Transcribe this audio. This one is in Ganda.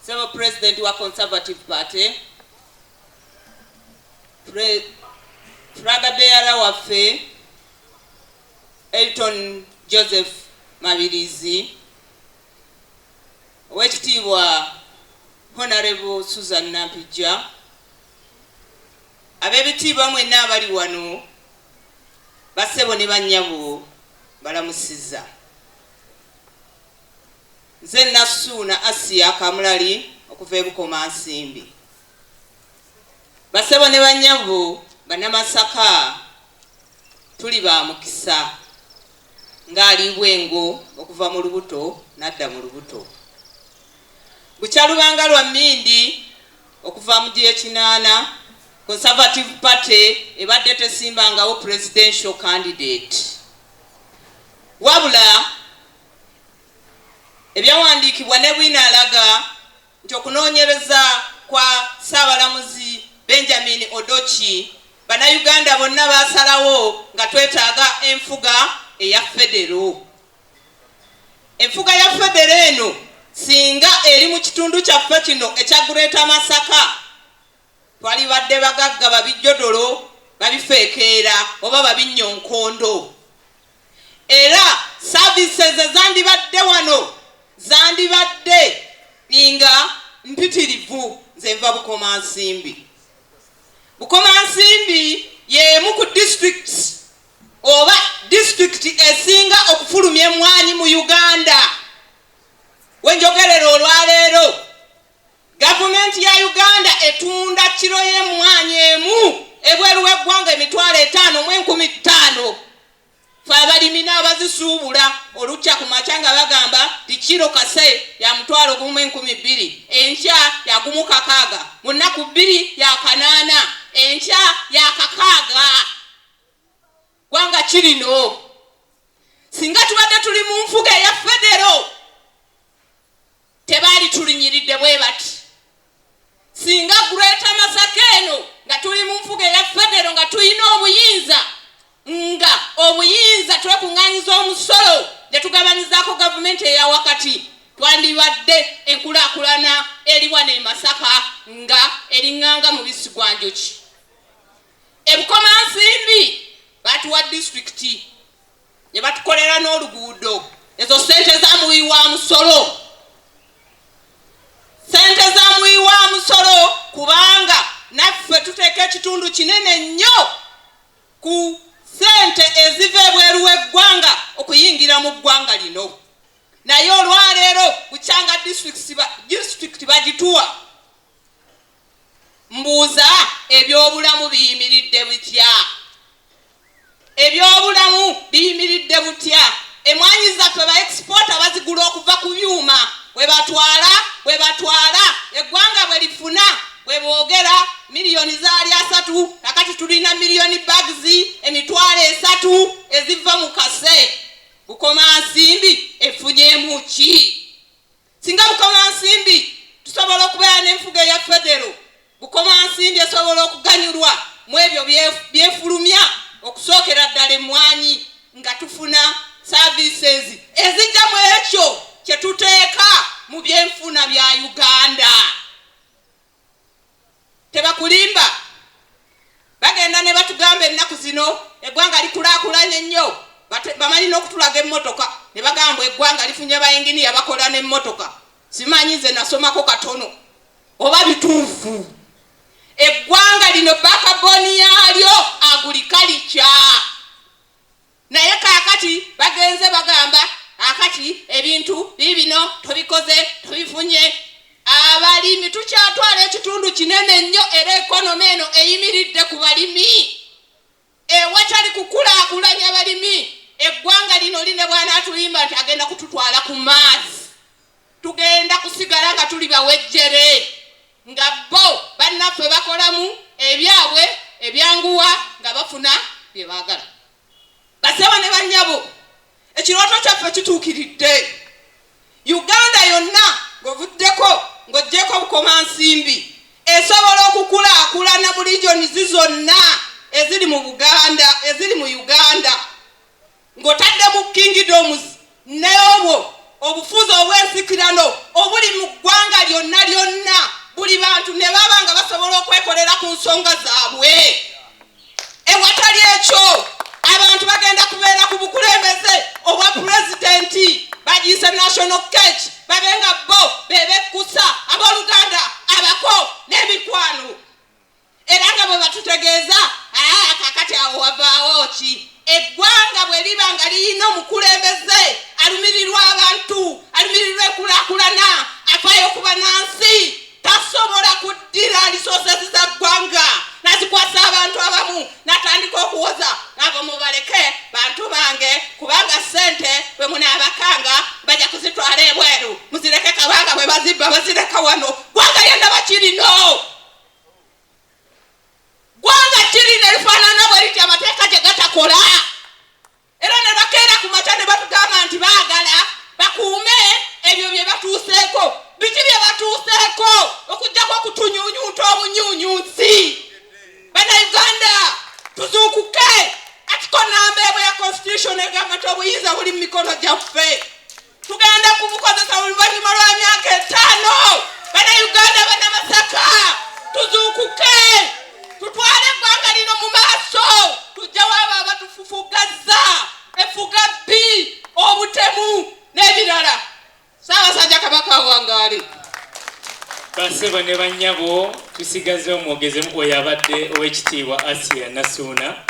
Several President wa Conservative Party, Flaga Bearer waffe Elton Joseph Mabirizi, Owekitiibwa Honorable Susan Nampijja, ab'ebitiibwa mwenna abali wano, bassebo ne bannyabo balamusizza. Nze Nasuuna Asia Kamulali okuva e Bukomansimbi. Bassebo ne bannyabo bannamasaka tuli ba mukisa ng'ali bwengo okuva mu lubuto n'adda mu lubuto. Bukyalubanga lwa Mmindi okuva mu G8 Conservative Party ebadde tesimbangawo presidential candidate. Wabula ebyawandiikibwa ne bwinalaga nti okunoonyereza kwa Ssaabalamuzi Benjamin Odochi Bannayuganda bonna baasalawo nga twetaaga enfuga eya federo. Enfuga ya federo eno singa eri mu kitundu kyaffe kino ekya Greater Masaka twalibadde bagagga babijjodolo babifeekeera oba babinyonkondo. Era services ezandibadde wano zandibadde nga mpitirivu. Nze nva Bukomansimbi. Bukomansimbi y'emu ku district oba district esinga okufulumya emmwaanyi mu Uganda. Wenjogerera olwaleero gavumenti ya Uganda etunda kiro y'emmwaanyi emu ebweru w'eggwanga $5,000 fe abalimi n'abazisuubula olukya ku makya nga bagamba ti kiro kase ya $1,200, enkya ya $1,600, mu nnaku 2 ya $8, enkya ya $600. Gwanga kirino singa tubadde tuli mu nfuga eya federo tebaali tulinyiridde bwe bati. Singa Greater Masaka eno nga tuli mu nfuga eya federo nga tulina obuyinza twekuŋŋaanyiza omusolo ne tugabanyizaako gavumenti eya wakati, twandibadde enkulaakulana eri wano e Masaka nga eriŋŋanga mubisi gwa njuki. E Bukomansimbi batuwa district ne batukolera n'oluguudo. Ezo sente za muwi wa musolo. Sente za muwi wa musolo kubanga naffe tuteeka ekitundu kinene nnyo ku sente eziva ebweru w'eggwanga okuyingira mu ggwanga lino. Naye olwaleero Bukyanga district bagituwa. Mbuuza ebyobulamu biyimiridde butya? Ebyobulamu biyimiridde butya? Emmwaanyi zaffe ba exporter bazigula okuva ku byuma bwe batwala eggwanga bwe lifuna bwe boogera miliyoni zaali 3 kakati tulina miliyoni bags $3,000 eziva mu kase. Bukomansimbi efunyemu ki? Singa Bukomansimbi tusobola okubeera n'enfuga eya federo, Bukomansimbi esobola okuganyulwa mu ebyo byefulumya okusookera ddala emmwaanyi nga tufuna services ezijja mu ekyo kye tuteeka mu byenfuna bya Uganda. Tebakulimba bagenda ne batugamba ennaku zino eggwanga likulaakulanye nnyo, bamanyi n'okutulaga emmotoka ne bagamba eggwanga lifunye bayinginiya bakola n'emmotoka. Simanyi nze nasomako katono oba bituufu. Eggwanga lino bakaboni yaalyo agriculture. Naye kaakati bagenze bagamba akati ebintu bibino tubikoze tubifunye. Abalimi tukyatwala ekitundu kinene nnyo era ekonomi eno eyimiridde ku balimi. Ewatali kukulaakulanya balimi eggwanga lino line bw'anaatulimba nti agenda kututwala ku maazi. Tugenda kusigala nga tuli bawejjere nga bo bannaffe bakolamu ebyabwe ebyanguwa nga bafuna bye baagala. Basaba ne bannyabo ekirooto kyaffe kituukiridde. Uganda yonna ng'ovuddeko ng'oggyeko Bukomansimbi esobola okukulaakulana mu regions zonna eziri mu Uganda ng'otadde mu kingdoms n'obwo obufuzi obwesikirano obuli mu ggwanga lyonna ku nsonga zaabwe. Ewatali ekyo abantu bagenda kubeera ku bukulembeze obwa pulezidenti bagiise national cake babenga bo bebekkusa abooluganda abako n'emikwano. Era nga bwe batutegeeza kakati awo wavaawo ki? Eggwanga bwe liba nga lirina omukulembeze alumirirwa abantu, alumirirwa enkulaakulana, afaayo okuba nansi, tasobola kuddira resources za ggwanga nazikwasa abantu abamu natandika okuwoza abo mubaleke bantu bange kubanga ssente bwe munaabakanga bajja kuzitwala ebweru muzireke kabanga bwe bazibba bazireka wano. Ggwanga yenda bakirino, ggwanga kirina lifaanana bwe litya amateeka gye gatakola. Era ne bakeera ku makya ne batugamba nti baagala bakuume ebyo bye batuuseeko. Biki bye batuuseeko okugjako okutunyuunyuuta obunyuunyuusi? Bannayuganda tuzuukuke. Atiko nambeebwe ya constitution egamba nti obuyinza buli mu mikono gyaffe. Tugenda kubukozesa oluvannyuma lwa myaka 5. Bannayuganda bannamasaka tuzuukuke. Tutwale eggwanga lino mu maaso. Tujjawo abo abatufufugazza efuga bbi obutemu n'ebirala. Ssaabasajja Kabaka wangaali. Basebo ne bannyabo tusigaze omwogezi oyo abadde ow'ekitiibwa Asia Nasuuna.